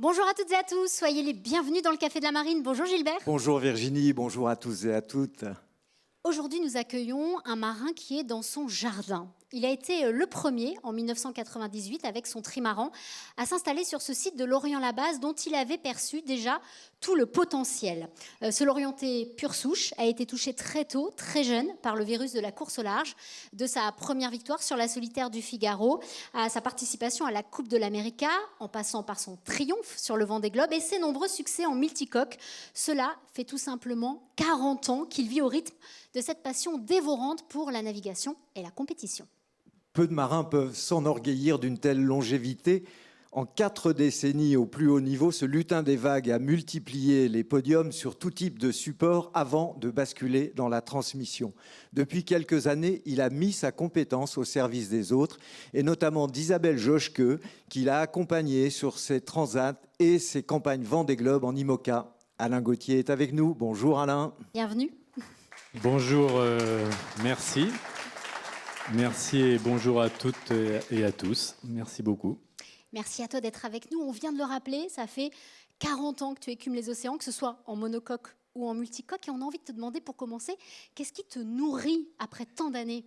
Bonjour à toutes et à tous, soyez les bienvenus dans le Café de la Marine. Bonjour Gilbert. Bonjour Virginie, bonjour à tous et à toutes. Aujourd'hui, nous accueillons un marin qui est dans son jardin. Il a été le premier, en 1998, avec son trimaran, à s'installer sur ce site de Lorient-la-Base dont il avait perçu déjà tout le potentiel. Ce Lorientais pure souche a été touché très tôt, très jeune, par le virus de la course au large, de sa première victoire sur la solitaire du Figaro, à sa participation à la Coupe de l'América, en passant par son triomphe sur le Vendée Globe et ses nombreux succès en multicoque. Cela fait tout simplement 40 ans qu'il vit au rythme de cette passion dévorante pour la navigation et la compétition. Peu de marins peuvent s'enorgueillir d'une telle longévité. En 4 décennies au plus haut niveau, ce lutin des vagues a multiplié les podiums sur tout type de support avant de basculer dans la transmission. Depuis quelques années, il a mis sa compétence au service des autres, et notamment d'Isabelle Joschke, qu'il a accompagnée sur ses transats et ses campagnes Vendée Globe en IMOCA. Alain Gauthier est avec nous. Bonjour Alain. Bienvenue. Bonjour, merci. Merci et bonjour à toutes et à tous. Merci beaucoup. Merci à toi d'être avec nous. On vient de le rappeler, ça fait 40 ans que tu écumes les océans, que ce soit en monocoque ou en multicoque. Et on a envie de te demander, pour commencer, qu'est-ce qui te nourrit après tant d'années ?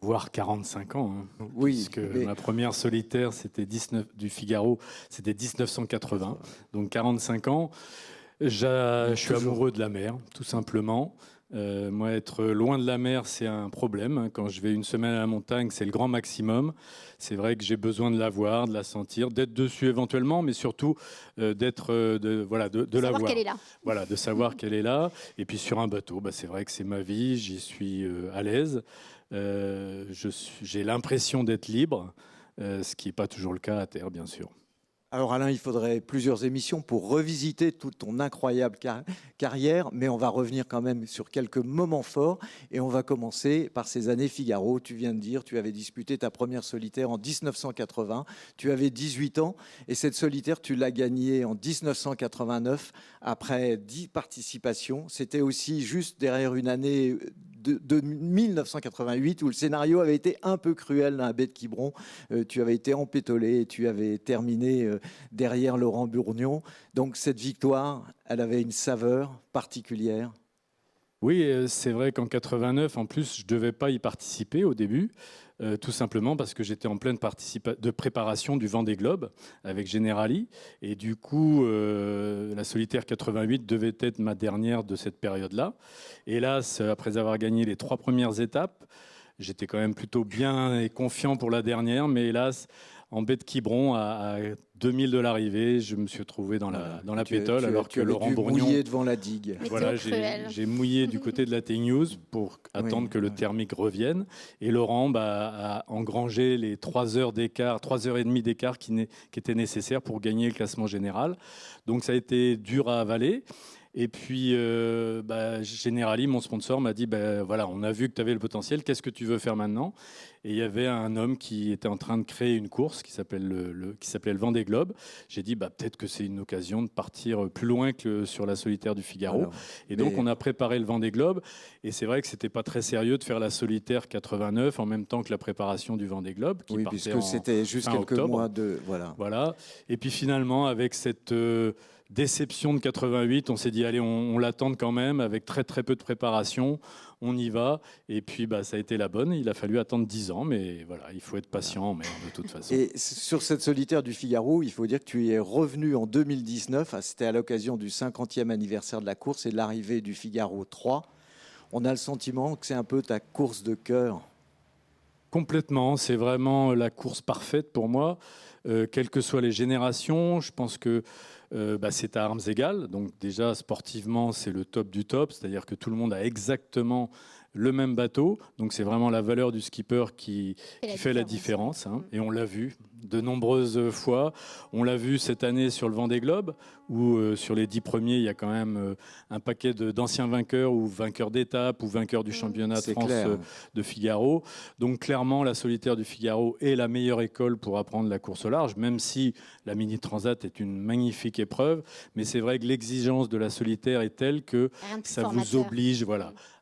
Voire 45 ans. Oui, puisque ma première solitaire, c'était du Figaro, c'était 1980. Donc 45 ans. Je suis amoureux de la mer, tout simplement. Moi, être loin de la mer, c'est un problème. Quand je vais une semaine à la montagne, c'est le grand maximum. C'est vrai que j'ai besoin de la voir, de la sentir, d'être dessus éventuellement, mais surtout de la voir. Savoir qu'elle est là. Voilà, de savoir qu'elle est là. Et puis sur un bateau, c'est vrai que c'est ma vie, j'y suis à l'aise. J'ai l'impression d'être libre, ce qui n'est pas toujours le cas à terre, bien sûr. Alors Alain, il faudrait plusieurs émissions pour revisiter toute ton incroyable carrière, mais on va revenir quand même sur quelques moments forts et on va commencer par ces années Figaro. Tu viens de dire, tu avais disputé ta première solitaire en 1980, tu avais 18 ans et cette solitaire, tu l'as gagnée en 1989 après 10 participations. C'était aussi juste derrière une année de 1988 où le scénario avait été un peu cruel dans la baie de Quiberon. Tu avais été empétolé et tu avais terminé derrière Laurent Bourgnon. Donc cette victoire, elle avait une saveur particulière. Oui, c'est vrai qu'en 89, en plus, je ne devais pas y participer au début, tout simplement parce que j'étais en pleine de préparation du Vendée Globe avec Generali. Et du coup, la solitaire 88 devait être ma dernière de cette période-là. Hélas, après avoir gagné les 3 premières étapes, j'étais quand même plutôt bien et confiant pour la dernière, mais hélas, en baie de Quiberon, à 2000 de l'arrivée, je me suis retrouvé dans la pétole, alors que Laurent Bourgnon... mouillé devant la digue. Voilà, j'ai mouillé du côté de la T-News pour attendre que le thermique revienne. Et Laurent a engrangé les 3 heures d'écart, 3 heures et demie d'écart qui étaient nécessaires pour gagner le classement général. Donc ça a été dur à avaler. Et puis, Generali, mon sponsor, m'a dit, voilà, on a vu que tu avais le potentiel, qu'est-ce que tu veux faire maintenant ? Et il y avait un homme qui était en train de créer une course qui s'appelait le Vendée Globe. J'ai dit, peut-être que c'est une occasion de partir plus loin que sur la solitaire du Figaro. Alors, et donc, on a préparé le Vendée Globe. Et c'est vrai que c'était pas très sérieux de faire la solitaire 89 en même temps que la préparation du Vendée Globe. Oui, puisque c'était juste quelques mois de... Voilà. Et puis finalement, avec cette... déception de 88, on s'est dit allez, on l'attend quand même avec très très peu de préparation, on y va et puis ça a été la bonne, il a fallu attendre 10 ans mais voilà, il faut être patient en mer de toute façon. Et sur cette solitaire du Figaro, il faut dire que tu es revenu en 2019, c'était à l'occasion du 50e anniversaire de la course et de l'arrivée du Figaro 3. On a le sentiment que c'est un peu ta course de cœur. Complètement, c'est vraiment la course parfaite pour moi, quelles que soient les générations. Je pense que c'est à armes égales, donc déjà sportivement c'est le top du top, c'est-à-dire que tout le monde a exactement le même bateau, donc c'est vraiment la valeur du skipper qui fait la différence, hein. Et on l'a vu de nombreuses fois, on l'a vu cette année sur le Vendée Globe, où sur les 10 premiers il y a quand même un paquet d'anciens vainqueurs ou vainqueurs d'étape ou vainqueurs du championnat de France de Figaro, donc clairement la solitaire du Figaro est la meilleure école pour apprendre la course au large, même si la Mini Transat est une magnifique épreuve, mais c'est vrai que l'exigence de la solitaire est telle que ça vous oblige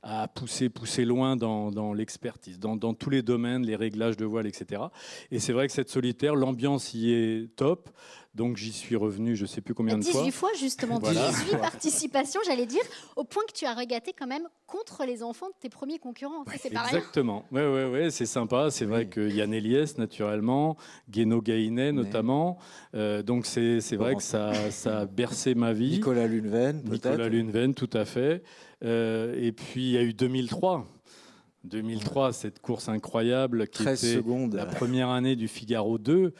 à pousser loin dans l'expertise, dans tous les domaines, les réglages de voile, etc. Et c'est vrai que cette solitaire, l'ambiance y est top. Donc j'y suis revenu, je ne sais plus combien de 18 fois. fois, justement, Voilà. 18 participations, j'allais dire, au point que tu as regatté quand même contre les enfants de tes premiers concurrents. Ça, c'est pas rien. Exactement. Ouais, c'est sympa. C'est vrai que Yann Eliès, naturellement, Guéno Gaïnet, notamment. Donc c'est vrai que ça a bercé ma vie. Nicolas Luneven, peut-être. Nicolas Luneven, tout à fait. Et puis il y a eu 2003. 2003, cette course incroyable qui 13 était secondes. la première année du Figaro 2.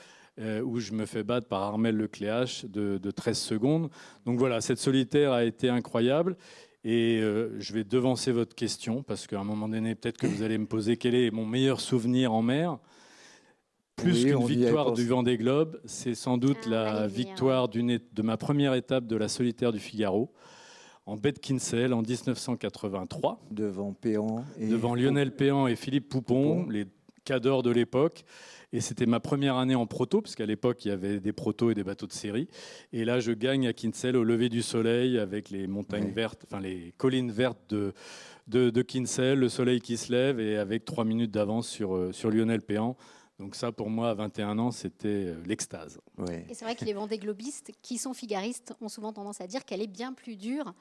Où je me fais battre par Armel Lecléache de 13 secondes. Donc voilà, cette solitaire a été incroyable. Et je vais devancer votre question, parce qu'à un moment donné, peut-être que vous allez me poser quel est mon meilleur souvenir en mer. Plus qu'une victoire du Vendée Globe, c'est sans doute la victoire de ma première étape de la solitaire du Figaro, en baie de Kinsale en 1983. Devant Péan. Devant Lionel Péan et Philippe Poupon, les cadors de l'époque. Et c'était ma première année en proto, parce qu'à l'époque, il y avait des protos et des bateaux de série. Et là, je gagne à Kinsale au lever du soleil avec les montagnes vertes, enfin les collines vertes de Kinsale, le soleil qui se lève et avec 3 minutes d'avance sur Lionel Péan. Donc ça, pour moi, à 21 ans, c'était l'extase. Ouais. Et c'est vrai que les Vendée Globistes qui sont figaristes ont souvent tendance à dire qu'elle est bien plus dure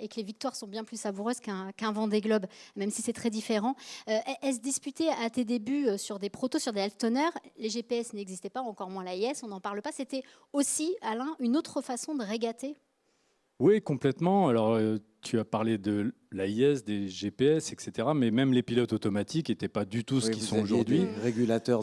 et que les victoires sont bien plus savoureuses qu'un Vendée Globe, même si c'est très différent. Est-ce disputé à tes débuts sur des protos, sur des halftonners, les GPS n'existaient pas, encore moins l'AIS, on n'en parle pas. C'était aussi, Alain, une autre façon de régater? Oui, complètement. Alors, tu as parlé de l'AIS, des GPS, etc. Mais même les pilotes automatiques n'étaient pas du tout ce qu'ils sont aujourd'hui.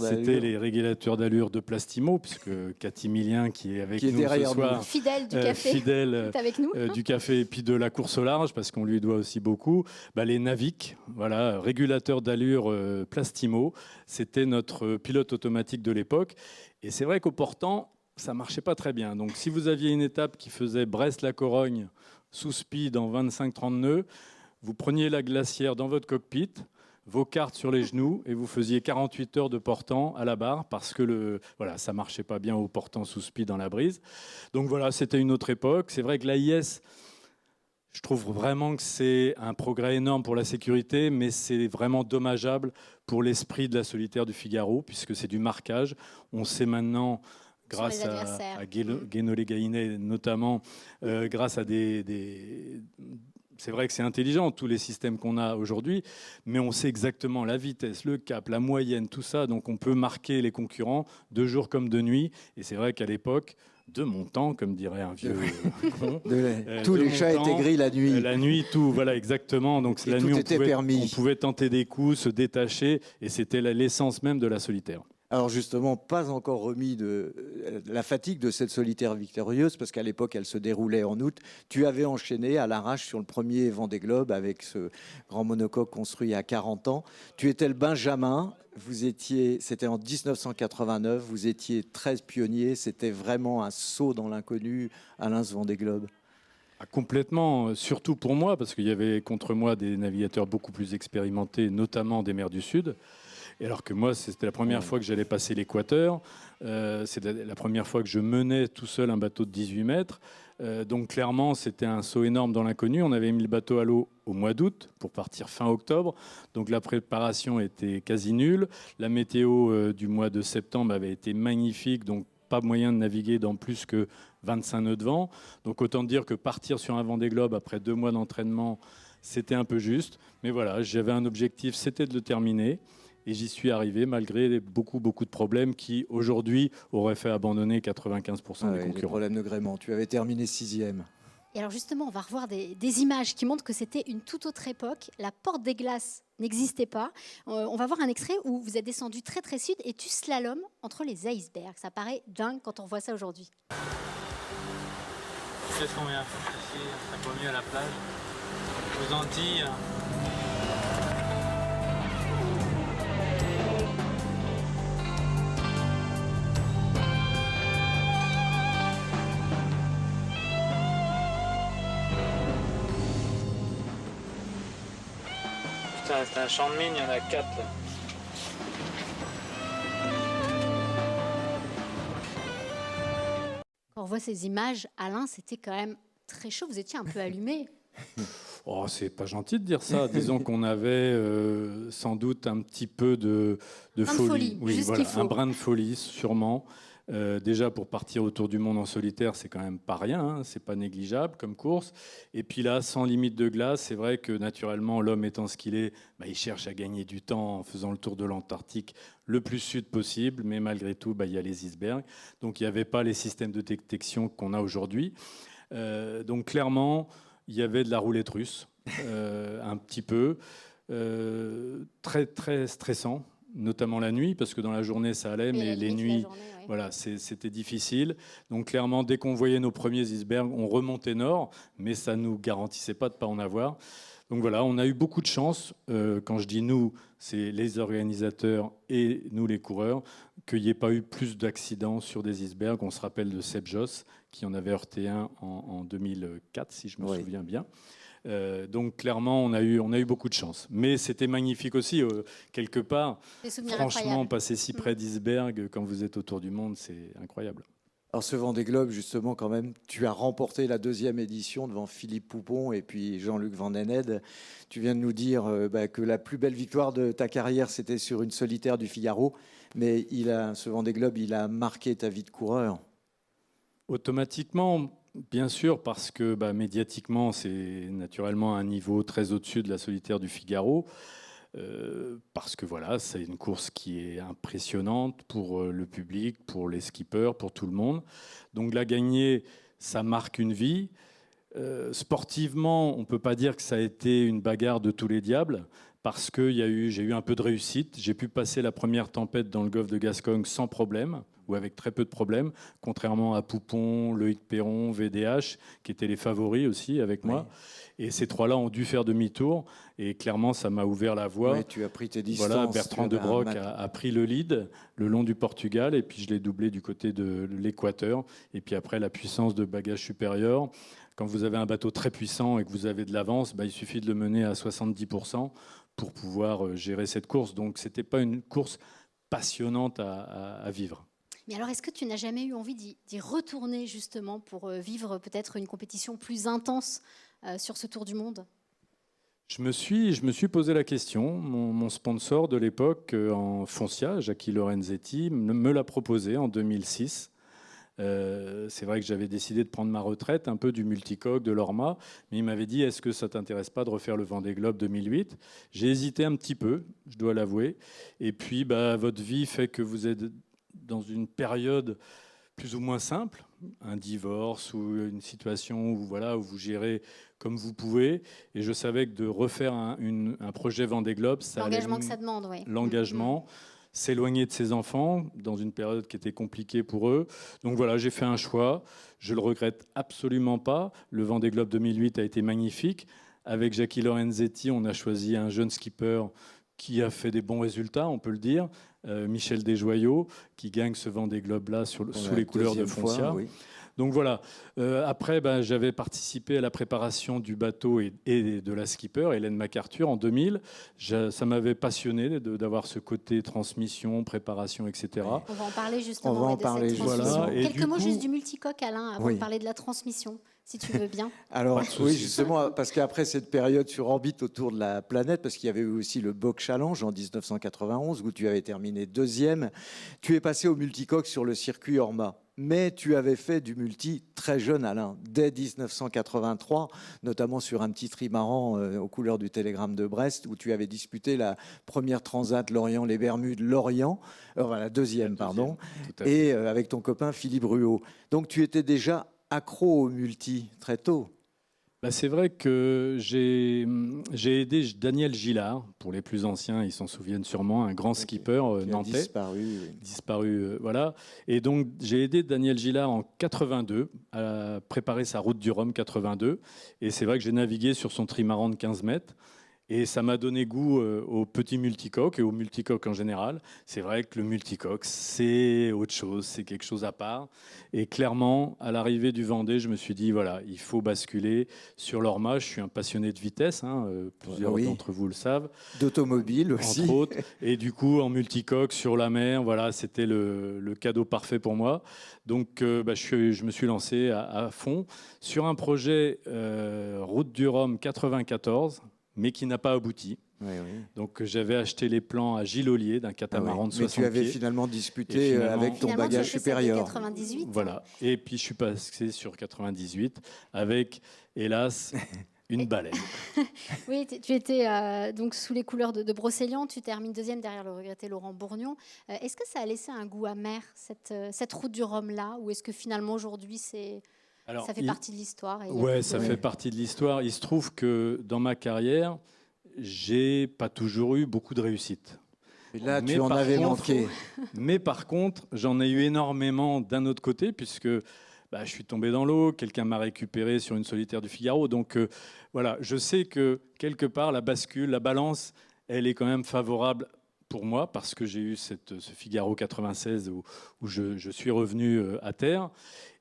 C'était les régulateurs d'allure de Plastimo, puisque Cathy Millien, qui est avec nous ce soir, fidèle du café, fidèle avec nous. Du café et puis de la course au large, parce qu'on lui doit aussi beaucoup. Les Navic, voilà, régulateurs d'allure Plastimo, c'était notre pilote automatique de l'époque. Et c'est vrai qu'au portant, ça marchait pas très bien. Donc, si vous aviez une étape qui faisait Brest-la-Corogne sous speed en 25-30 nœuds, vous preniez la glacière dans votre cockpit, vos cartes sur les genoux, et vous faisiez 48 heures de portant à la barre parce que ça marchait pas bien au portant sous speed dans la brise. Donc voilà, c'était une autre époque. C'est vrai que l'AIS, je trouve vraiment que c'est un progrès énorme pour la sécurité, mais c'est vraiment dommageable pour l'esprit de la solitaire du Figaro, puisque c'est du marquage. On sait maintenant, grâce à Guénolé Gaïnet notamment, grâce à c'est vrai que c'est intelligent, tous les systèmes qu'on a aujourd'hui, mais on sait exactement la vitesse, le cap, la moyenne, tout ça. Donc on peut marquer les concurrents de jour comme de nuit. Et c'est vrai qu'à l'époque, de mon temps, comme dirait un vieux con, tous les chats étaient gris la nuit. La nuit, tout, voilà, exactement. Donc et la nuit, on pouvait tenter des coups, se détacher, et c'était l'essence même de la solitaire. Alors justement, pas encore remis de la fatigue de cette solitaire victorieuse, parce qu'à l'époque, elle se déroulait en août. Tu avais enchaîné à l'arrache sur le premier Vendée Globe avec ce grand monocoque construit à 40 ans. Tu étais le Benjamin, c'était en 1989, vous étiez 13 pionniers, c'était vraiment un saut dans l'inconnu, Alain, ce Vendée Globe. Complètement, surtout pour moi, parce qu'il y avait contre moi des navigateurs beaucoup plus expérimentés, notamment des mers du Sud. Et alors que moi, c'était la première fois que j'allais passer l'équateur. C'était la première fois que je menais tout seul un bateau de 18 mètres. Donc clairement, c'était un saut énorme dans l'inconnu. On avait mis le bateau à l'eau au mois d'août pour partir fin octobre. Donc la préparation était quasi nulle. La météo du mois de septembre avait été magnifique. Donc pas moyen de naviguer dans plus que 25 nœuds de vent. Donc autant dire que partir sur un Vendée Globe après 2 mois d'entraînement, c'était un peu juste. Mais voilà, j'avais un objectif, c'était de le terminer. Et j'y suis arrivé malgré beaucoup de problèmes qui, aujourd'hui, auraient fait abandonner 95% des concurrents. Les problèmes de gréement. Tu avais terminé 6e. Et alors justement, on va revoir des images qui montrent que c'était une toute autre époque. La porte des glaces n'existait pas. On va voir un extrait où vous êtes descendu très très sud et tu slalomes entre les icebergs. Ça paraît dingue quand on voit ça aujourd'hui. Qu'est-ce qu'on vient faire ici? Ça vaut mieux à la plage. Aux Antilles. C'est un champ de mine, il y en a 4 là. Quand on voit ces images, Alain, c'était quand même très chaud. Vous étiez un peu allumé. Oh, c'est pas gentil de dire ça. Disons qu'on avait sans doute un petit peu de folie. Oui, voilà, un brin de folie, sûrement. Déjà, pour partir autour du monde en solitaire, c'est quand même pas rien, hein, c'est pas négligeable comme course. Et puis là, sans limite de glace, c'est vrai que naturellement, l'homme étant ce qu'il est, bah, il cherche à gagner du temps en faisant le tour de l'Antarctique le plus sud possible, mais malgré tout, bah, il y a les icebergs. Donc il n'y avait pas les systèmes de détection qu'on a aujourd'hui. Donc clairement, il y avait de la roulette russe, un petit peu, très très stressant, notamment la nuit, parce que dans la journée ça allait, mais les nuits, voilà, c'était difficile. Donc clairement, dès qu'on voyait nos premiers icebergs, on remontait nord, mais ça ne nous garantissait pas de ne pas en avoir. Donc voilà, on a eu beaucoup de chance. Quand je dis nous, c'est les organisateurs et nous les coureurs, qu'il n'y ait pas eu plus d'accidents sur des icebergs. On se rappelle de Seb Joss, qui en avait heurté un en 2004, si je me souviens bien. Donc clairement, on a eu beaucoup de chance. Mais c'était magnifique aussi, quelque part. Franchement, passer si près d'iceberg quand vous êtes autour du monde, c'est incroyable. Alors ce Vendée Globe, justement, quand même, tu as remporté la 2e édition devant Philippe Poupon et puis Jean-Luc Van den Ende. Tu viens de nous dire que la plus belle victoire de ta carrière, c'était sur une solitaire du Figaro. Mais ce Vendée Globe, il a marqué ta vie de coureur. Automatiquement, bien sûr, parce que médiatiquement, c'est naturellement un niveau très au-dessus de la solitaire du Figaro. Parce que voilà, c'est une course qui est impressionnante pour le public, pour les skippers, pour tout le monde. Donc la gagner, ça marque une vie. Sportivement, on ne peut pas dire que ça a été une bagarre de tous les diables, parce que j'ai eu un peu de réussite. J'ai pu passer la première tempête dans le golfe de Gascogne sans problème, ou avec très peu de problèmes, contrairement à Poupon, Loïc Perron, VDH, qui étaient les favoris aussi avec moi. Et ces trois-là ont dû faire demi-tour. Et clairement, ça m'a ouvert la voie. Oui, tu as pris tes distances. Voilà, Bertrand de Broc a pris le lead le long du Portugal. Et puis, je l'ai doublé du côté de l'Équateur. Et puis après, la puissance de bagage supérieur. Quand vous avez un bateau très puissant et que vous avez de l'avance, il suffit de le mener à 70% pour pouvoir gérer cette course. Donc, ce n'était pas une course passionnante à vivre. Mais alors, est-ce que tu n'as jamais eu envie d'y retourner justement pour vivre peut-être une compétition plus intense sur ce tour du monde ? Je me suis posé la question. Mon sponsor de l'époque en Foncia, Jackie Lorenzetti, me l'a proposé en 2006. C'est vrai que j'avais décidé de prendre ma retraite un peu du multicoque, de l'Orma, mais il m'avait dit, est-ce que ça ne t'intéresse pas de refaire le Vendée Globe 2008 ? J'ai hésité un petit peu, je dois l'avouer. Et puis, votre vie fait que vous êtes dans une période plus ou moins simple, un divorce ou une situation où vous gérez comme vous pouvez. Et je savais que de refaire un projet Vendée Globe, ça l'engagement que ça demande, oui. L'engagement, s'éloigner de ses enfants dans une période qui était compliquée pour eux. Donc voilà, j'ai fait un choix. Je le regrette absolument pas. Le Vendée Globe 2008 a été magnifique. Avec Jackie Lorenzetti, on a choisi un jeune skipper qui a fait des bons résultats, on peut le dire. Michel Desjoyaux, qui gagne ce Vendée Globe-là sous les couleurs de Foncia. Oui. Donc voilà. Après, j'avais participé à la préparation du bateau et de la skipper, Hélène MacArthur, en 2000. Ça m'avait passionné d'avoir ce côté transmission, préparation, etc. On va en parler justement. On va en parler. Voilà. Quelques mots juste du multicoque, Alain, avant de parler de la transmission, si tu veux bien. Alors oui, justement, parce qu'après cette période sur orbite autour de la planète, parce qu'il y avait eu aussi le Boc Challenge en 1991, où tu avais terminé 2e, tu es passé au multicoque sur le circuit Orma. Mais tu avais fait du multi très jeune, Alain, dès 1983, notamment sur un petit trimaran aux couleurs du Télégramme de Brest, où tu avais disputé la première transat Lorient-les Bermudes, la deuxième, pardon, et avec ton copain Philippe Ruot. Donc tu étais déjà accro au multi très tôt. C'est vrai que j'ai aidé Daniel Gillard, pour les plus anciens, ils s'en souviennent sûrement, un grand skipper nantais. Disparu, voilà. Et donc, j'ai aidé Daniel Gillard en 82 à préparer sa route du Rhum 82. Et c'est vrai que j'ai navigué sur son trimaran de 15 mètres. Et ça m'a donné goût au petit multicoque et au multicoque en général. C'est vrai que le multicoque, c'est autre chose, c'est quelque chose à part. Et clairement, à l'arrivée du Vendée, je me suis dit, voilà, il faut basculer sur l'Orma. Je suis un passionné de vitesse, plusieurs d'entre vous le savent. D'automobile aussi. Entre autres. Et du coup, en multicoque, sur la mer, voilà, c'était le cadeau parfait pour moi. Donc, je me suis lancé à fond sur un projet Route du Rhum 94, mais qui n'a pas abouti. Oui, oui. Donc j'avais acheté les plans à Gilles Ollier d'un catamaran de 60 Mais tu avais pieds. finalement disputé avec ton Finalement, bagage tu as fait celle de supérieur. 98. Voilà. Et puis je suis passé sur 98 avec, hélas, une baleine. Oui, tu étais donc sous les couleurs de Brocéliande. Tu termines deuxième derrière le regretté Laurent Bourgnon. Est-ce que ça a laissé un goût amer, cette route du Rhum-là, ou est-ce que finalement aujourd'hui Alors, ça fait partie de l'histoire Ouais, ça fait partie de l'histoire. Il se trouve que dans ma carrière, j'ai pas toujours eu beaucoup de réussite. Et là, Mais tu en par avais contre- manqué. Mais par contre, j'en ai eu énormément d'un autre côté, puisque je suis tombé dans l'eau, quelqu'un m'a récupéré sur une solitaire du Figaro. Donc voilà, je sais que quelque part, la bascule, la balance, elle est quand même favorable pour moi, parce que j'ai eu ce Figaro 96 où je suis revenu à terre.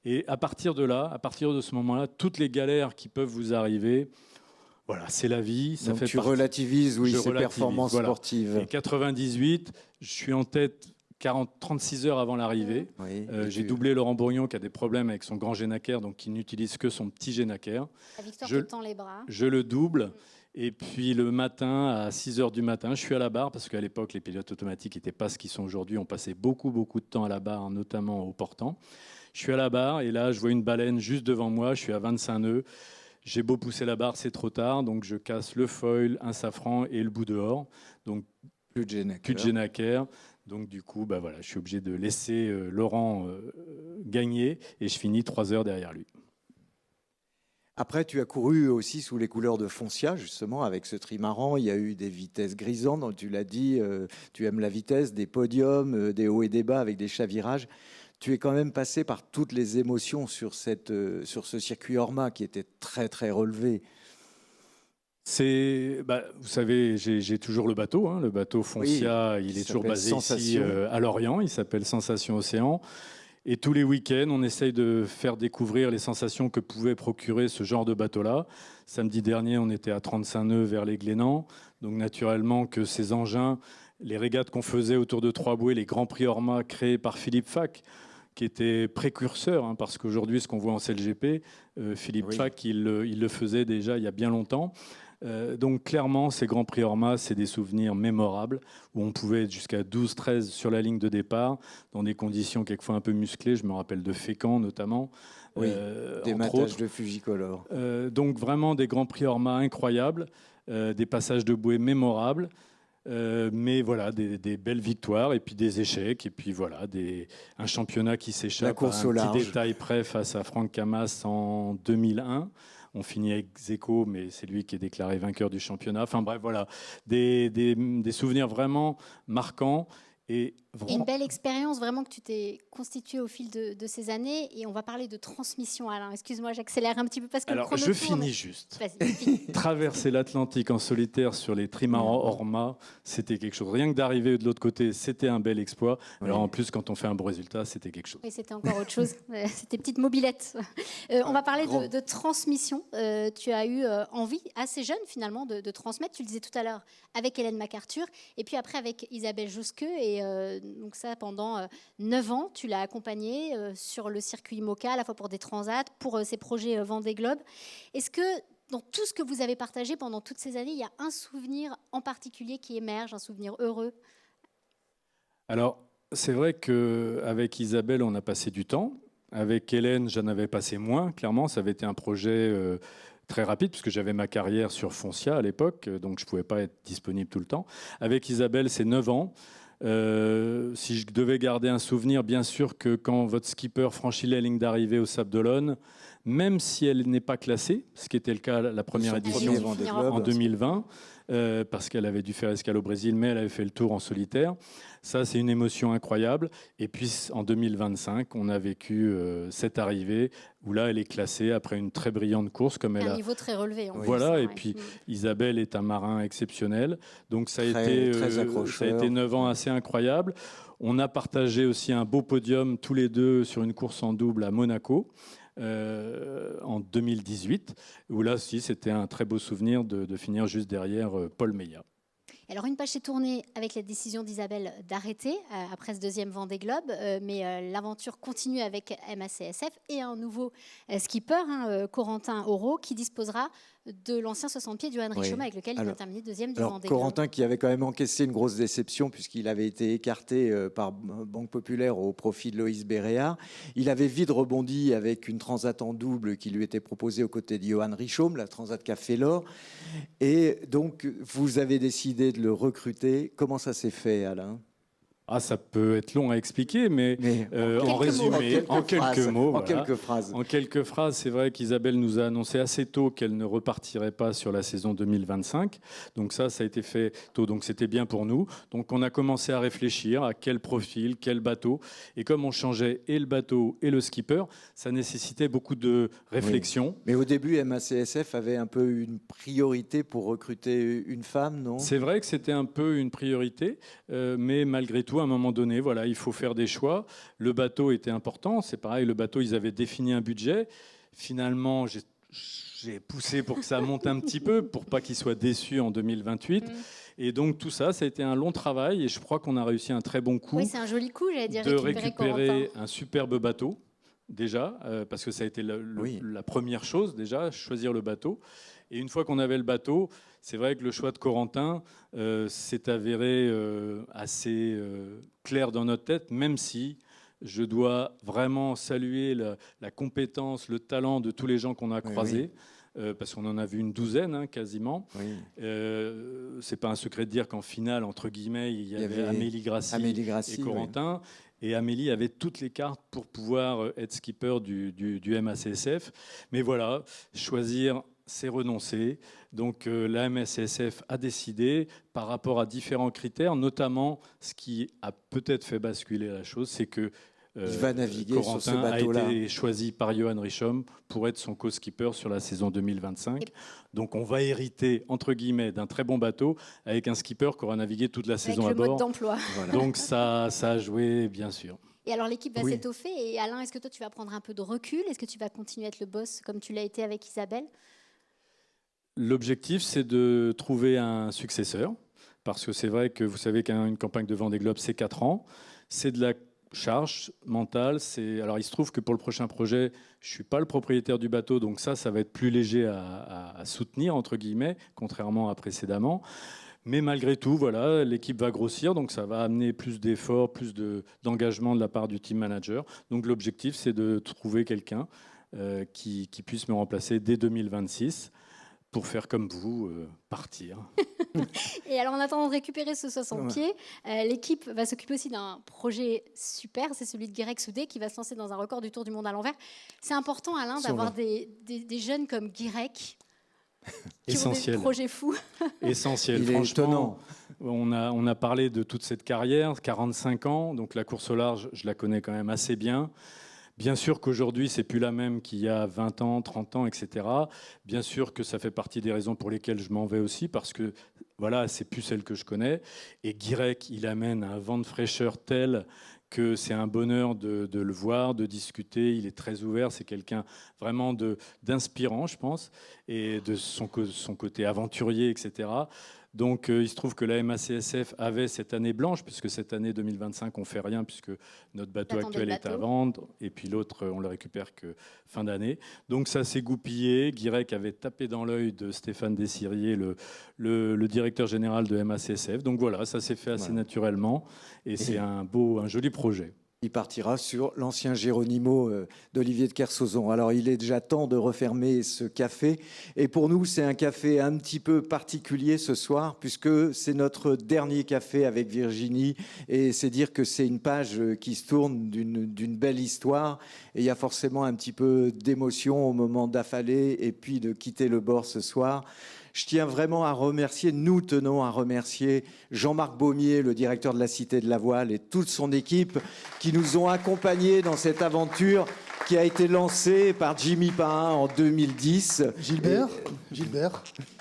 Et à partir de là, à partir de ce moment-là, toutes les galères qui peuvent vous arriver, voilà, c'est la vie. Ça Donc fait tu partie. relativises, oui, Je ces relativise, performances voilà. sportives. Et 98, je suis en tête 36 heures avant l'arrivée. Oui, J'ai doublé Laurent Bourgnon qui a des problèmes avec son grand génacaire, donc qui n'utilise que son petit génacaire. La victoire Je- te tend les bras. Je le double. Et puis le matin, à 6 heures du matin, je suis à la barre, parce qu'à l'époque, les pilotes automatiques n'étaient pas ce qu'ils sont aujourd'hui. On passait beaucoup, beaucoup de temps à la barre, notamment au portant. Je suis à la barre, et là, je vois une baleine juste devant moi. Je suis à 25 nœuds. J'ai beau pousser la barre, c'est trop tard. Donc je casse le foil, un safran et le bout dehors. Donc plus de génacaire. plus de génacaire. Donc du coup, voilà, je suis obligé de laisser Laurent gagner, et je finis 3 heures derrière lui. Après, tu as couru aussi sous les couleurs de Foncia, justement, avec ce trimaran. Il y a eu des vitesses grisantes, tu l'as dit, tu aimes la vitesse, des podiums, des hauts et des bas avec des chavirages. Tu es quand même passé par toutes les émotions sur ce circuit Orma qui était très, très relevé. Vous savez, j'ai toujours le bateau. Le bateau Foncia, Oui, il qui est toujours s'appelle basé ici Sensation. à Lorient. Il s'appelle Sensation Océan. Et tous les week-ends, on essaye de faire découvrir les sensations que pouvait procurer ce genre de bateau-là. Samedi dernier, on était à 35 nœuds vers les Glénans. Donc naturellement que ces engins, les régates qu'on faisait autour de Trois-Bouées, les Grands Prix Orma créés par Philippe Fac, qui était précurseur, parce qu'aujourd'hui, ce qu'on voit en CLGP, Philippe Fac, il le faisait déjà il y a bien longtemps. Donc clairement, ces Grands Prix Orma, c'est des souvenirs mémorables où on pouvait être jusqu'à 12-13 sur la ligne de départ dans des conditions quelquefois un peu musclées. Je me rappelle de Fécamp notamment. Des matages autres. de Fujicolor. Donc vraiment des Grands Prix Orma incroyables, des passages de bouée mémorables. Mais voilà, des belles victoires et puis des échecs et puis voilà, un championnat qui s'échappe La course à au un large. petit détail près face à Franck Camas en 2001. On finit avec Zeko, mais c'est lui qui est déclaré vainqueur du championnat. Enfin bref, voilà, des souvenirs vraiment marquants. Et une belle expérience vraiment que tu t'es constituée au fil de ces années. Et on va parler de transmission, Alain. Excuse-moi, j'accélère un petit peu parce que alors, le chrono je tourne. finis juste. Vas-y. Traverser l'Atlantique en solitaire sur les trimarans Orma, c'était quelque chose. Rien que d'arriver de l'autre côté, c'était un bel exploit. Alors en plus, quand on fait un bon résultat, c'était quelque chose. Et c'était encore autre chose. C'était petite mobilette. On va parler de transmission. Tu as eu envie, assez jeune finalement, de transmettre. Tu le disais tout à l'heure avec Hélène MacArthur. Et puis après avec Isabelle Josqueux. Et donc ça, pendant 9 ans, tu l'as accompagnée sur le circuit IMOCA, à la fois pour des transats, pour ses projets Vendée Globe. Est-ce que dans tout ce que vous avez partagé pendant toutes ces années, il y a un souvenir en particulier qui émerge, un souvenir heureux? Alors, c'est vrai qu'avec Isabelle, on a passé du temps. Avec Hélène, j'en avais passé moins, clairement. Ça avait été un projet très rapide, puisque j'avais ma carrière sur Foncia à l'époque, donc je ne pouvais pas être disponible tout le temps. Avec Isabelle, c'est 9 ans. Si je devais garder un souvenir, bien sûr que quand votre skipper franchit la ligne d'arrivée au Sable d'Olonne, même si elle n'est pas classée, ce qui était le cas la première édition en 2020, parce qu'elle avait dû faire escale au Brésil, mais elle avait fait le tour en solitaire. Ça, c'est une émotion incroyable. Et puis, en 2025, on a vécu cette arrivée où là, elle est classée après une très brillante course. Comme elle un a... niveau très relevé. Voilà, et puis Isabelle est un marin exceptionnel. Donc, ça a été 9 ans assez incroyables. On a partagé aussi un beau podium tous les deux sur une course en double à Monaco. En 2018, où là aussi c'était un très beau souvenir de finir juste derrière Paul Meillat. Alors une page s'est tournée avec la décision d'Isabelle d'arrêter après ce deuxième Vendée Globe, mais l'aventure continue avec MACSF et un nouveau skipper, Corentin Auro, qui disposera de l'ancien 60 pieds, Johan Richomme, avec lequel il a terminé deuxième du Alors, Vendée Globe. Corentin, qui avait quand même encaissé une grosse déception puisqu'il avait été écarté par Banque Populaire au profit de Loïs Béréard. Il avait vite rebondi avec une transat en double qui lui était proposée aux côtés de Johan Richomme, la transat qui a fait l'or. Et donc, vous avez décidé de le recruter. Comment ça s'est fait, Alain ? Ah, ça peut être long à expliquer, mais en résumé, en quelques mots. En quelques phrases. En quelques phrases, c'est vrai qu'Isabelle nous a annoncé assez tôt qu'elle ne repartirait pas sur la saison 2025. Donc ça a été fait tôt, donc c'était bien pour nous. Donc on a commencé à réfléchir à quel profil, quel bateau. Et comme on changeait et le bateau et le skipper, ça nécessitait beaucoup de réflexion. Oui. Mais au début, MACSF avait un peu une priorité pour recruter une femme, non ? C'est vrai que c'était un peu une priorité, mais malgré tout, à un moment donné, voilà, il faut faire des choix. Le bateau était important, c'est pareil, le bateau, ils avaient défini un budget. Finalement, j'ai poussé pour que ça monte un petit peu, pour pas qu'ils soient déçus en 2028. Et donc tout ça a été un long travail, et je crois qu'on a réussi un très bon coup. Oui, c'est un joli coup, j'allais dire, de récupérer un superbe bateau, déjà, parce que ça a été la première chose, déjà, choisir le bateau. Et une fois qu'on avait le bateau, c'est vrai que le choix de Corentin s'est avéré assez clair dans notre tête, même si je dois vraiment saluer la compétence, le talent de tous les gens qu'on a croisés. Parce qu'on en a vu une douzaine, quasiment. C'est pas un secret de dire qu'en finale, entre guillemets, il y avait Amélie Grassi et Corentin. Et Amélie avait toutes les cartes pour pouvoir être skipper du MACSF. Mais voilà, choisir, c'est renoncer. Donc la MACSF a décidé, par rapport à différents critères, notamment ce qui a peut-être fait basculer la chose, c'est que il va naviguer Corentin sur ce bateau-là. a été choisi par Johan Richomme pour être son co-skipper sur la saison 2025. Donc on va hériter, entre guillemets, d'un très bon bateau avec un skipper qui aura navigué toute la saison à bord. Avec le mode d'emploi. Voilà. Donc ça a joué, bien sûr. Et alors l'équipe va s'étoffer. Et Alain, est-ce que toi tu vas prendre un peu de recul ? Est-ce que tu vas continuer à être le boss comme tu l'as été avec Isabelle ? L'objectif, c'est de trouver un successeur. Parce que c'est vrai que vous savez qu'une campagne de Vendée Globe, c'est 4 ans. C'est de la charge mentale. Alors il se trouve que pour le prochain projet, je ne suis pas le propriétaire du bateau, donc ça va être plus léger à soutenir, entre guillemets, contrairement à précédemment. Mais malgré tout, voilà, l'équipe va grossir, donc ça va amener plus d'efforts, plus d'engagement de la part du team manager. Donc l'objectif, c'est de trouver quelqu'un qui puisse me remplacer dès 2026 pour faire comme vous, partir. Et alors, en attendant de récupérer ce 60 pieds, l'équipe va s'occuper aussi d'un projet super, c'est celui de Guirec Soudé qui va se lancer dans un record du Tour du Monde à l'envers. C'est important, Alain, d'avoir des jeunes comme Guirec qui ont des projets fous. Essentiel, il est étonnant. On a parlé de toute cette carrière, 45 ans, donc la course au large, je la connais quand même assez bien. Bien sûr qu'aujourd'hui, c'est plus la même qu'il y a 20 ans, 30 ans, etc. Bien sûr que ça fait partie des raisons pour lesquelles je m'en vais aussi, parce que voilà, c'est plus celle que je connais. Et Guirec, il amène un vent de fraîcheur tel que c'est un bonheur de le voir, de discuter. Il est très ouvert, c'est quelqu'un vraiment d'inspirant, je pense, et de son côté aventurier, etc. Donc, il se trouve que la MACSF avait cette année blanche, puisque cette année 2025, on ne fait rien, puisque notre bateau actuel est à vendre, et puis l'autre, on le récupère que fin d'année. Donc, ça s'est goupillé. Guirec avait tapé dans l'œil de Stéphane Dessirier, le directeur général de MACSF. Donc, voilà, ça s'est fait assez naturellement, et c'est un joli projet. Il partira sur l'ancien Géronimo d'Olivier de Kersauzon. Alors, il est déjà temps de refermer ce café. Et pour nous, c'est un café un petit peu particulier ce soir, puisque c'est notre dernier café avec Virginie. Et c'est dire que c'est une page qui se tourne d'une belle histoire. Et il y a forcément un petit peu d'émotion au moment d'affaler et puis de quitter le bord ce soir. Je tiens vraiment à remercier, nous tenons à remercier Jean-Marc Baumier, le directeur de la Cité de la Voile, et toute son équipe qui nous ont accompagnés dans cette aventure qui a été lancée par Jimmy Pahin en 2010. Gilbert,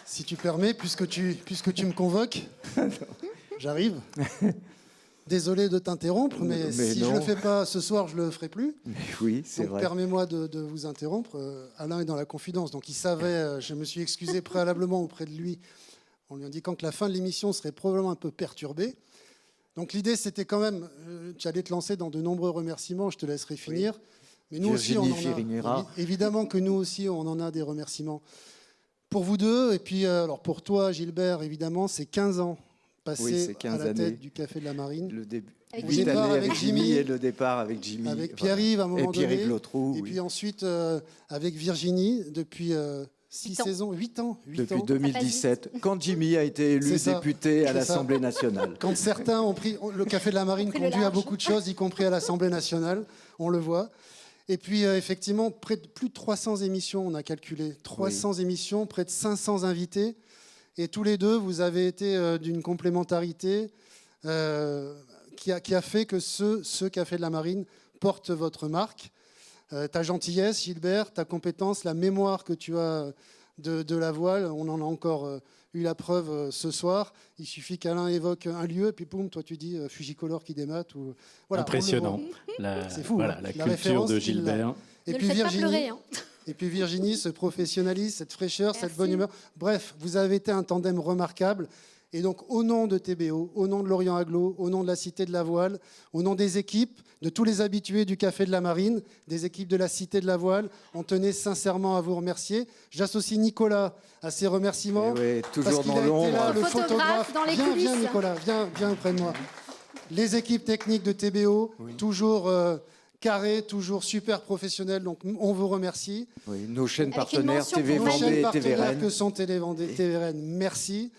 si tu permets, puisque tu me convoques, j'arrive. Désolé de t'interrompre, mais si je ne le fais pas ce soir, je ne le ferai plus. Mais oui, c'est vrai. Permets-moi de vous interrompre. Alain est dans la confidence, donc il savait, je me suis excusé préalablement auprès de lui en lui indiquant que la fin de l'émission serait probablement un peu perturbée. Donc l'idée, c'était quand même, tu allais te lancer dans de nombreux remerciements, je te laisserai finir. Mais nous aussi, on en a, évidemment que nous aussi, on en a des remerciements. Pour vous deux, et puis alors pour toi, Gilbert, évidemment, c'est 15 ans passés Oui, c'est 15 à la années. tête du Café de la Marine. Le début. Avec Le Jimmy. départ Avec Jimmy. et le départ avec Jimmy. Avec Voilà. Pierre-Yves à un moment Et Pierre-Yves donné. Lautroux, Et oui. puis ensuite avec Virginie depuis 6 8 ans. saisons, 8 ans. 8 Depuis ans. 2017, quand Jimmy a été élu C'est ça. député à C'est ça. l'Assemblée nationale. Quand certains ont pris le Café de la Marine Pris le conduit à large. beaucoup de choses, y compris à l'Assemblée nationale, on le voit. Et puis effectivement, près de plus de 300 émissions, on a calculé. 300 émissions, près de 500 invités. Et tous les deux, vous avez été d'une complémentarité qui a fait que ce Café de la Marine porte votre marque. Ta gentillesse, Gilbert, ta compétence, la mémoire que tu as de la voile, on en a encore eu la preuve ce soir. Il suffit qu'Alain évoque un lieu, et puis boum, toi tu dis Fujicolor qui démat. Ou... Voilà, Impressionnant. C'est fou, Voilà, hein. la La culture référence, de il l'a. Gilbert. Et Ne puis le faites pas Virginie, pleurer. Hein. et puis Virginie, ce professionnalisme, cette fraîcheur, cette Merci. bonne humeur. Bref, vous avez été un tandem remarquable. Et donc, au nom de TBO, au nom de Lorient Aglo, au nom de la Cité de la Voile, au nom des équipes, de tous les habitués du Café de la Marine, des équipes de la Cité de la Voile, on tenait sincèrement à vous remercier. J'associe Nicolas à ces remerciements. Eh oui, parce toujours qu'il dans a été là, l'ombre. le Photographe photographe. dans les Viens, coulisses. Nicolas, viens auprès de moi. Les équipes techniques de TBO, toujours carrées, toujours super professionnelles. Donc, on vous remercie. Oui, nos chaînes Avec une partenaires, mention TV pour Nos Vendée Vendée chaînes et partenaires TVRN. que sont Télé Vendée, TVRN, merci.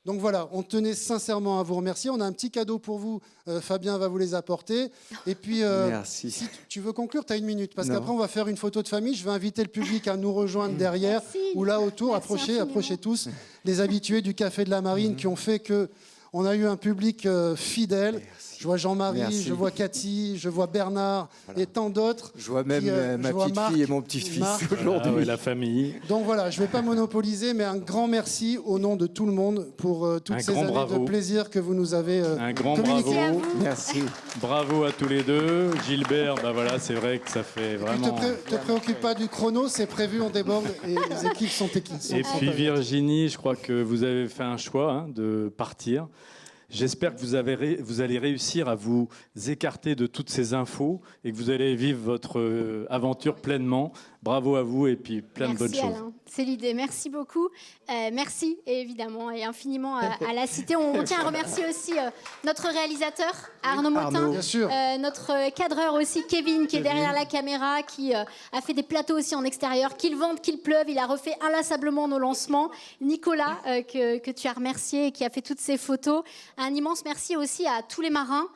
Donc voilà, on tenait sincèrement à vous remercier. On a un petit cadeau pour vous. Fabien va vous les apporter. Et puis, Merci. si tu veux conclure, tu as 1 minute. Parce Non. qu'après, on va faire une photo de famille. Je vais inviter le public à nous rejoindre derrière Merci. ou là autour. Merci Approchez infiniment. tous. Les habitués du Café de la Marine qui ont fait que on a eu un public fidèle. Je vois Jean-Marie, Merci. je vois Cathy, je vois Bernard et tant d'autres. Je vois même Qui, ma je vois petite Marc, fille et mon petit-fils Marc. aujourd'hui. Ah ouais, la famille. Donc voilà, je ne vais pas monopoliser, mais un grand merci au nom de tout le monde pour toutes Un ces grand années bravo. de plaisir que vous nous avez Un grand communiqué. bravo. à vous. Merci. Bravo à tous les deux. Gilbert, bah voilà, c'est vrai que ça fait Et puis vraiment. te préoccupe pas du chrono, c'est prévu, on déborde et les équipes sont équipées. Et puis Virginie, je crois que vous avez fait un choix de partir. J'espère que vous allez réussir à vous écarter de toutes ces infos et que vous allez vivre votre aventure pleinement. Bravo à vous et puis plein de bonnes Merci choses. Alain, c'est l'idée. Merci beaucoup. Merci évidemment et infiniment à la Cité. On tient à remercier aussi notre réalisateur Arnaud Motin, Bien sûr. notre cadreur aussi Kevin qui est derrière la caméra, qui a fait des plateaux aussi en extérieur, qu'il vente, qu'il pleuve, il a refait inlassablement nos lancements. Nicolas que tu as remercié et qui a fait toutes ces photos. Un immense merci aussi à tous les marins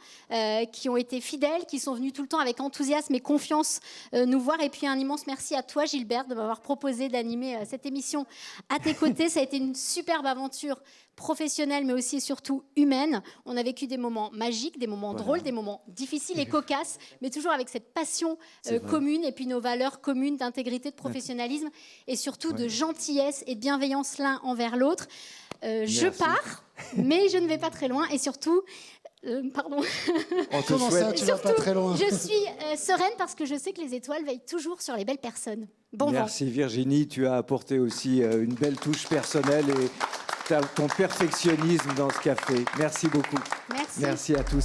qui ont été fidèles, qui sont venus tout le temps avec enthousiasme et confiance nous voir. Et puis un immense merci à toi Gilbert de m'avoir proposé d'animer cette émission à tes côtés. Ça a été une superbe aventure professionnelle mais aussi et surtout humaine. On a vécu des moments magiques, des moments drôles, des moments difficiles et cocasses, mais toujours avec cette passion commune et puis nos valeurs communes d'intégrité, de professionnalisme et surtout de gentillesse et de bienveillance l'un envers l'autre. Je pars, mais je ne vais pas très loin et surtout... pardon. On te Comment ça, souhaite. tu vas pas très loin? Je suis sereine parce que je sais que les étoiles veillent toujours sur les belles personnes. Bon vent. Merci Virginie, tu as apporté aussi une belle touche personnelle et ton perfectionnisme dans ce café. Merci beaucoup. Merci. Merci à tous.